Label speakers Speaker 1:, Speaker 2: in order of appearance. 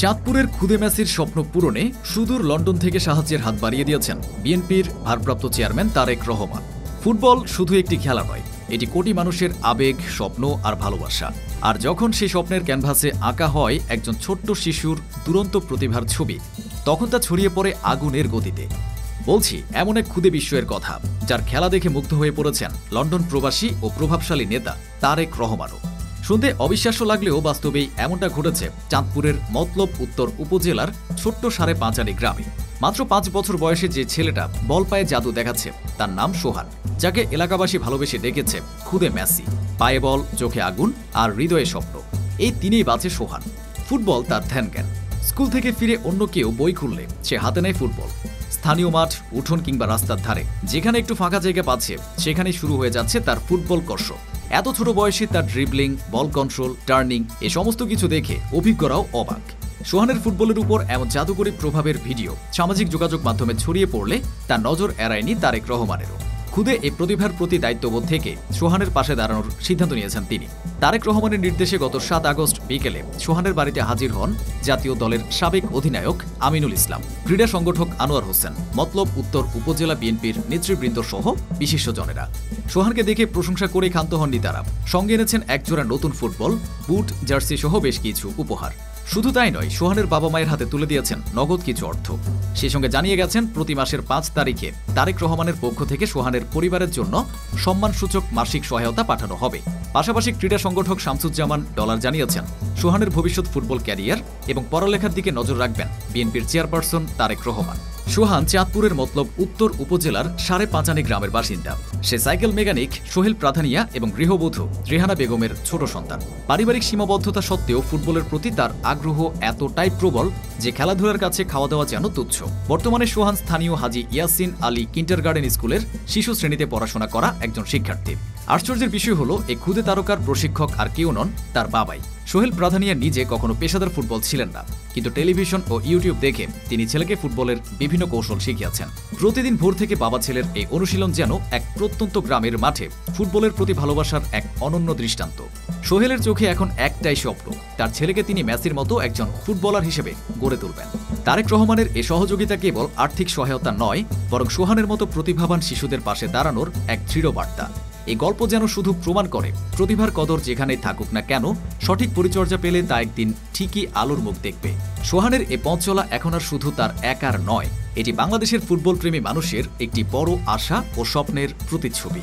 Speaker 1: চাঁদপুরের খুদে মেসির স্বপ্ন পূরণে সুদূর লন্ডন থেকে সাহায্যের হাত বাড়িয়ে দিয়েছেন বিএনপির ভারপ্রাপ্ত চেয়ারম্যান তারেক রহমান। ফুটবল শুধু একটি খেলা নয়, এটি কোটি মানুষের আবেগ, স্বপ্ন আর ভালোবাসা। আর যখন সেই স্বপ্নের ক্যানভাসে আঁকা হয় একজন ছোট্ট শিশুর দুরন্ত প্রতিভার ছবি, তখন তা ছড়িয়ে পড়ে আগুনের গতিতে। বলছি এমন এক খুদে বিস্ময়ের কথা, যার খেলা দেখে মুগ্ধ হয়ে পড়েছেন লন্ডন প্রবাসী ও প্রভাবশালী নেতা তারেক রহমানও। শুনতে অবিশ্বাস্য লাগলেও বাস্তবেই এমনটা ঘটেছে চাঁদপুরের মতলব উত্তর উপজেলার ছোট্ট ৫.৫ গ্রামে। মাত্র ৫ বছর বয়সে যে ছেলেটা বল পায়ে জাদু দেখাচ্ছে, তার নাম সোহান, যাকে এলাকাবাসী ভালোবেসে ডেকেছে খুদে মেসি। পায়ে বল, চোখে আগুন আর হৃদয়ে স্বপ্ন, এই তিনিই বাঁচে সোহান। ফুটবল তার ধ্যান জ্ঞান। স্কুল থেকে ফিরে অন্য কেউ বই খুললে সে হাতে নেয় ফুটবল। স্থানীয় মাঠ, উঠোন কিংবা রাস্তার ধারে যেখানে একটু ফাঁকা জায়গা পাচ্ছে, সেখানেই শুরু হয়ে যাচ্ছে তার ফুটবল কর্ষ। এত ছোট বয়সে তার ড্রিবলিং, বল কন্ট্রোল, টার্নিং এ সমস্ত কিছু দেখে অভিজ্ঞরাও অবাক। সোহানের ফুটবলের উপর এমন জাদুকরী প্রভাবের ভিডিও সামাজিক যোগাযোগ মাধ্যমে ছড়িয়ে পড়লে তার নজর এড়ায়নি তারেক রহমানেরও। খুদে এই প্রতিভার প্রতি দায়িত্ববোধ থেকে সোহানের পাশে দাঁড়ানোর সিদ্ধান্ত নিয়েছেন তিনি। তারেক রহমানের নির্দেশে গত ৭ আগস্ট বিকেলে সোহানের বাড়িতে হাজির হন জাতীয় দলের সাবেক অধিনায়ক আমিনুল ইসলাম, ক্রীড়া সংগঠক আনোয়ার হোসেন, মতলব উত্তর উপজেলা বিএনপির নেতৃবৃন্দ সহ বিশিষ্টজনেরা। সোহানকে দেখে প্রশংসা করে ক্ষান্ত হননি তারা। সঙ্গে এনেছেন একজোড়া নতুন ফুটবল, বুট, জার্সি সহ বেশ কিছু উপহার। শুধু তাই নয়, সোহানের বাবা মায়ের হাতে তুলে দিয়েছেন নগদ কিছু অর্থ। সেই সঙ্গে জানিয়ে গেছেন প্রতি মাসের ৫ তারিখে তারেক রহমানের পক্ষ থেকে সোহানের পরিবারের জন্য সম্মানসূচক মাসিক সহায়তা পাঠানো হবে। পাশাপাশি ক্রীড়া সংগঠক শামসুজ্জামান ডলার জানিয়েছেন সোহানের ভবিষ্যৎ ফুটবল ক্যারিয়ার এবং পড়ালেখার দিকে নজর রাখবেন বিএনপির চেয়ারপারসন তারেক রহমান। সোহান চাঁদপুরের মতলব উত্তর উপজেলার ৫.৫ গ্রামের বাসিন্দা। সে সাইকেল মেকানিক সোহেল প্রাধানিয়া এবং গৃহবধূ রেহানা বেগমের ছোট সন্তান। পারিবারিক সীমাবদ্ধতা সত্ত্বেও ফুটবলের প্রতি তার আগ্রহ এতটাই প্রবল যে খেলাধুলার কাছে খাওয়া দাওয়া যেন তুচ্ছ। বর্তমানে সোহান স্থানীয় হাজী ইয়াসিন আলী কিন্ডারগার্টেন স্কুলের শিশু শ্রেণীতে পড়াশোনা করা একজন শিক্ষার্থী। আশ্চর্যের বিষয় হলো, এই খুদে তারকার প্রশিক্ষক আর কেউ নন, তার বাবাই। সোহেল প্রাধানিয়া নিজে কখনো পেশাদার ফুটবল ছিলেন না, কিন্তু টেলিভিশন ও ইউটিউব দেখে তিনি ছেলেকে ফুটবলের বিভিন্ন কৌশল শিখিয়েছেন। প্রতিদিন ভোর থেকে বাবা ছেলের এই অনুশীলন যেন এক প্রত্যন্ত গ্রামের মাঠে ফুটবলের প্রতি ভালোবাসার এক অনন্য দৃষ্টান্ত। সোহেলের চোখে এখন একটাই স্বপ্ন, তার ছেলেকে তিনি মেসির মতো একজন ফুটবলার হিসেবে গড়ে তুলবেন। তারেক রহমানের এ সহযোগিতা কেবল আর্থিক সহায়তা নয়, বরং সোহানের মতো প্রতিভাবান শিশুদের পাশে দাঁড়ানোর এক দৃঢ় বার্তা। এই গল্প যেন শুধু প্রমাণ করে, প্রতিভার কদর যেখানেই থাকুক না কেন, সঠিক পরিচর্যা পেলে তা একদিন ঠিকই আলোর মুখ দেখবে। সোহানের এ পথ চলা এখন আর শুধু তার একার নয়, এটি বাংলাদেশের ফুটবল প্রেমী মানুষের একটি বড় আশা ও স্বপ্নের প্রতিচ্ছবি।